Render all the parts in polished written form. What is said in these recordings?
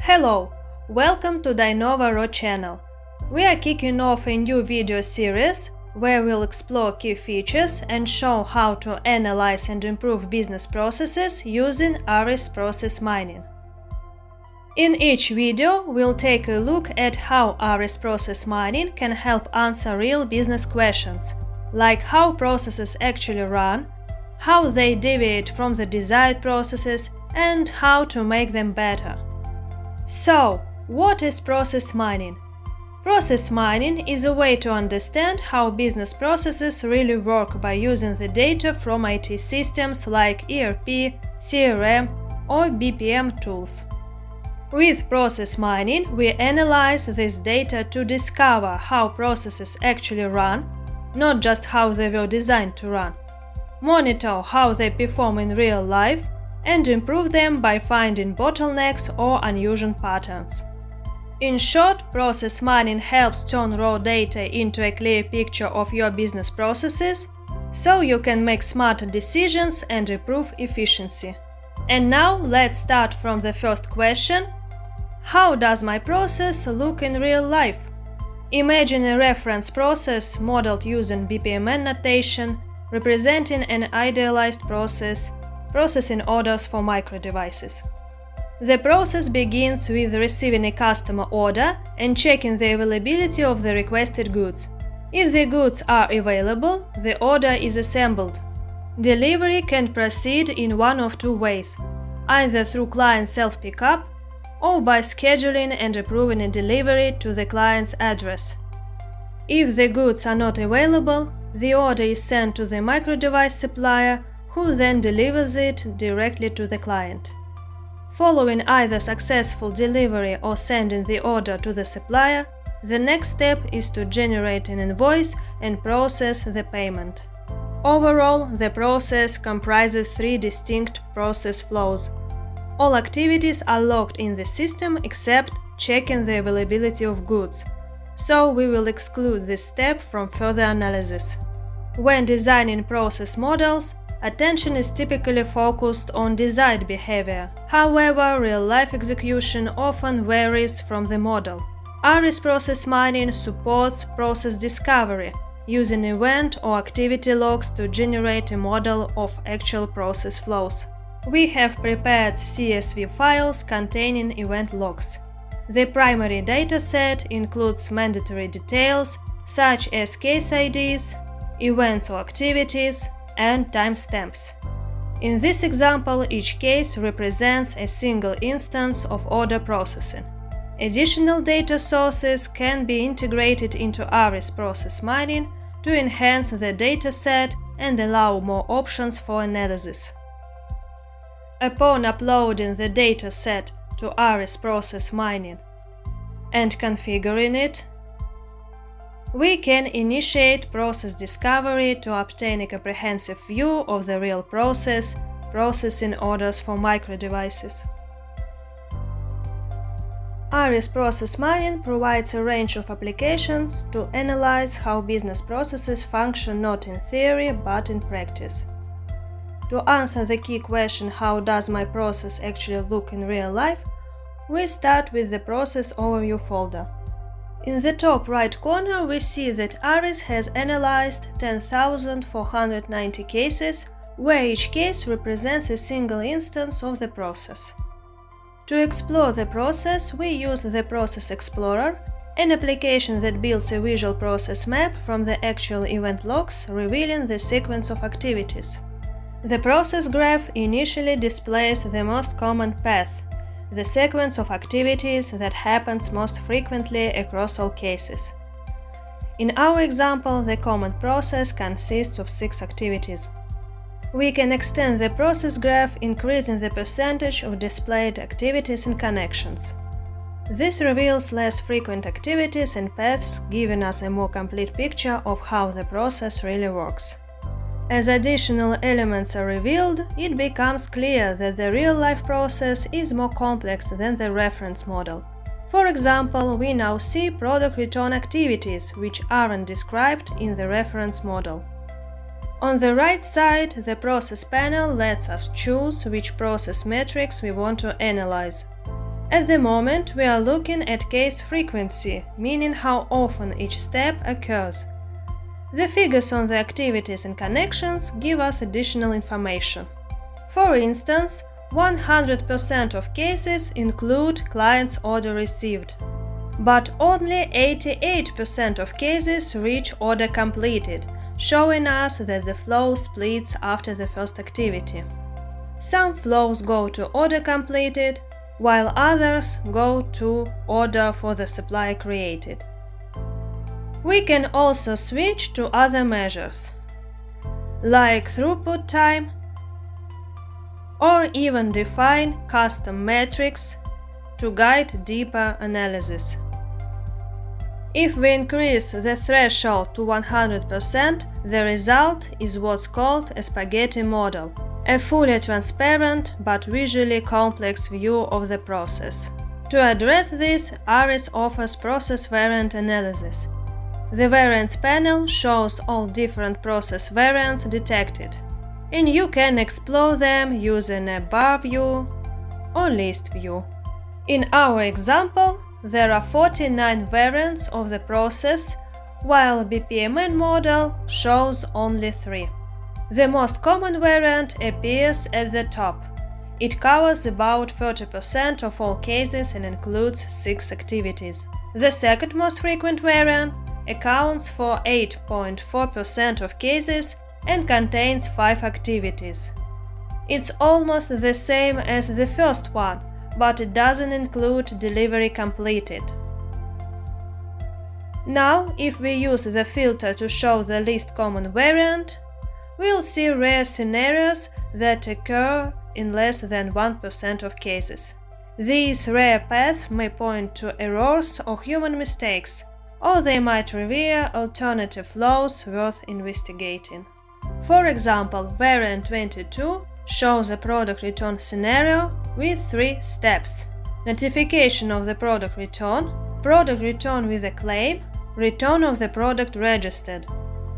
Hello, welcome to Dynova Raw channel. We are kicking off a new video series where we'll explore key features and show how to analyze and improve business processes using ARIS Process Mining. In each video, we'll take a look at how ARIS Process Mining can help answer real business questions, like how processes actually run, how they deviate from the desired processes, and how to make them better. So, what is process mining? Process mining is a way to understand how business processes really work by using the data from IT systems like ERP, CRM, or BPM tools. With process mining, we analyze this data to discover how processes actually run, not just how they were designed to run, monitor how they perform in real life, and improve them by finding bottlenecks or unusual patterns. In short, process mining helps turn raw data into a clear picture of your business processes, so you can make smarter decisions and improve efficiency. And now let's start from the first question. How does my process look in real life? Imagine a reference process modeled using BPMN notation, representing an idealized process, processing orders for microdevices. The process begins with receiving a customer order and checking the availability of the requested goods. If the goods are available, the order is assembled. Delivery can proceed in one of two ways, either through client self-pickup or by scheduling and approving a delivery to the client's address. If the goods are not available, the order is sent to the microdevice supplier, who then delivers it directly to the client. Following either successful delivery or sending the order to the supplier, the next step is to generate an invoice and process the payment. Overall, the process comprises three distinct process flows. All activities are logged in the system except checking the availability of goods, so we will exclude this step from further analysis. When designing process models, attention is typically focused on desired behavior. However, real-life execution often varies from the model. ARIS Process Mining supports process discovery, using event or activity logs to generate a model of actual process flows. We have prepared CSV files containing event logs. The primary dataset includes mandatory details such as case IDs, events or activities, and timestamps. In this example, each case represents a single instance of order processing. Additional data sources can be integrated into ARIS Process Mining to enhance the dataset and allow more options for analysis. Upon uploading the dataset to ARIS Process Mining and configuring it, we can initiate process discovery to obtain a comprehensive view of the real process, processing orders for microdevices. ARIS Process Mining provides a range of applications to analyze how business processes function not in theory but in practice. To answer the key question, how does my process actually look in real life, we start with the Process Overview folder. In the top right corner, we see that ARIS has analyzed 10,490 cases, where each case represents a single instance of the process. To explore the process, we use the Process Explorer, an application that builds a visual process map from the actual event logs, revealing the sequence of activities. The process graph initially displays the most common path, the sequence of activities that happens most frequently across all cases. In our example, the common process consists of 6 activities. We can extend the process graph, increasing the percentage of displayed activities and connections. This reveals less frequent activities and paths, giving us a more complete picture of how the process really works. As additional elements are revealed, it becomes clear that the real-life process is more complex than the reference model. For example, we now see product return activities, which aren't described in the reference model. On the right side, the process panel lets us choose which process metrics we want to analyze. At the moment, we are looking at case frequency, meaning how often each step occurs. The figures on the activities and connections give us additional information. For instance, 100% of cases include client's order received, but only 88% of cases reach order completed, showing us that the flow splits after the first activity. Some flows go to order completed, while others go to order for the supply created. We can also switch to other measures, like throughput time, or even define custom metrics to guide deeper analysis. If we increase the threshold to 100%, the result is what's called a spaghetti model, a fully transparent but visually complex view of the process. To address this, ARIS offers process variant analysis. The variants panel shows all different process variants detected, and you can explore them using a bar view or list view. In our example, there are 49 variants of the process, while BPMN model shows only 3. The most common variant appears at the top. It covers about 30% of all cases and includes 6 activities. The second most frequent variant accounts for 8.4% of cases and contains 5 activities. It's almost the same as the first one, but it doesn't include delivery completed. Now, if we use the filter to show the least common variant, we'll see rare scenarios that occur in less than 1% of cases. These rare paths may point to errors or human mistakes, or they might reveal alternative flows worth investigating. For example, variant 22 shows a product return scenario with 3 steps: notification of the product return with a claim, return of the product registered.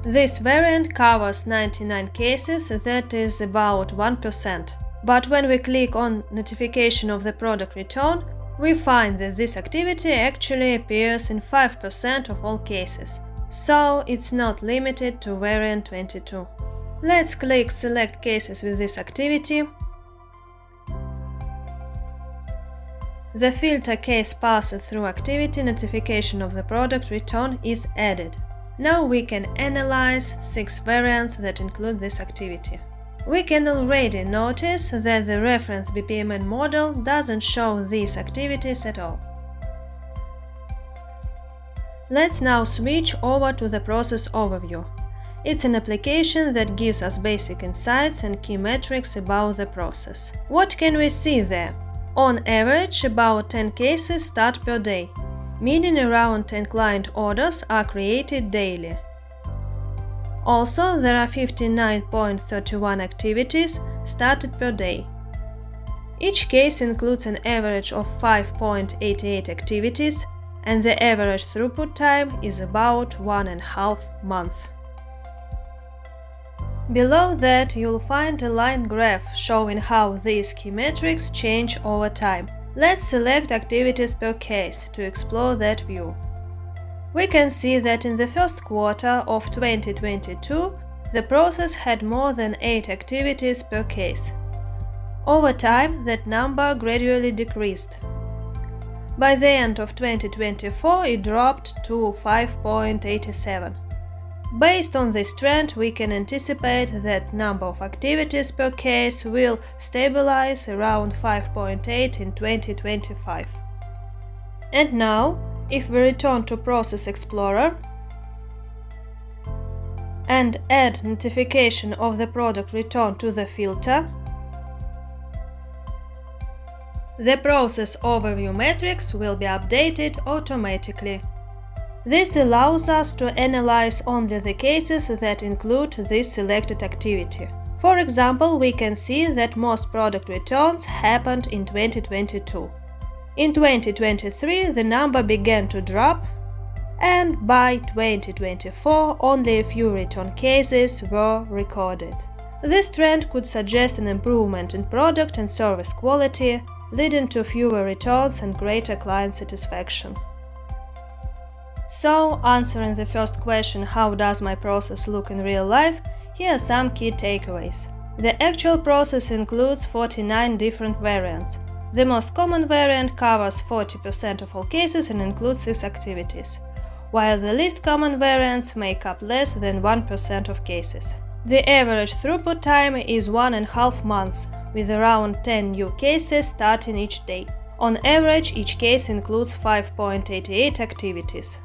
This variant covers 99 cases, that is about 1%. But when we click on notification of the product return, we find that this activity actually appears in 5% of all cases, so it's not limited to variant 22. Let's click Select cases with this activity. The filter case passes through activity notification of the product return is added. Now we can analyze 6 variants that include this activity. We can already notice that the reference BPMN model doesn't show these activities at all. Let's now switch over to the process overview. It's an application that gives us basic insights and key metrics about the process. What can we see there? On average, about 10 cases start per day, meaning around 10 client orders are created daily. Also, there are 59.31 activities started per day. Each case includes an average of 5.88 activities, and the average throughput time is about 1.5 months. Below that, you'll find a line graph showing how these key metrics change over time. Let's select activities per case to explore that view. We can see that in the first quarter of 2022, the process had more than 8 activities per case. Over time, that number gradually decreased. By the end of 2024, it dropped to 5.87. Based on this trend, we can anticipate that number of activities per case will stabilize around 5.8 in 2025. And now, if we return to Process Explorer and add notification of the product return to the filter, the process overview metrics will be updated automatically. This allows us to analyze only the cases that include this selected activity. For example, we can see that most product returns happened in 2022. In 2023, the number began to drop, and by 2024, only a few return cases were recorded. This trend could suggest an improvement in product and service quality leading to fewer returns and greater client satisfaction. So, answering the first question, how does my process look in real life, here are some key takeaways. The actual process includes 49 different variants. The most common variant covers 40% of all cases and includes 6 activities, while the least common variants make up less than 1% of cases. The average throughput time is 1.5 months, with around 10 new cases starting each day. On average, each case includes 5.88 activities.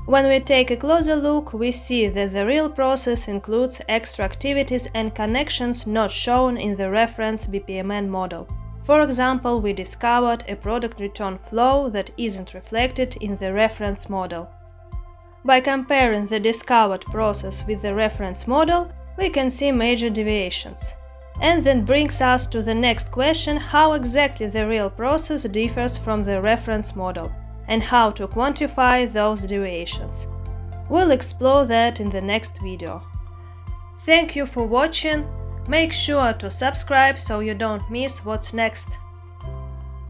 When we take a closer look, we see that the real process includes extra activities and connections not shown in the reference BPMN model. For example, we discovered a product return flow that isn't reflected in the reference model. By comparing the discovered process with the reference model, we can see major deviations. And that brings us to the next question, how exactly the real process differs from the reference model, and how to quantify those deviations. We'll explore that in the next video. Thank you for watching. Make sure to subscribe so you don't miss what's next.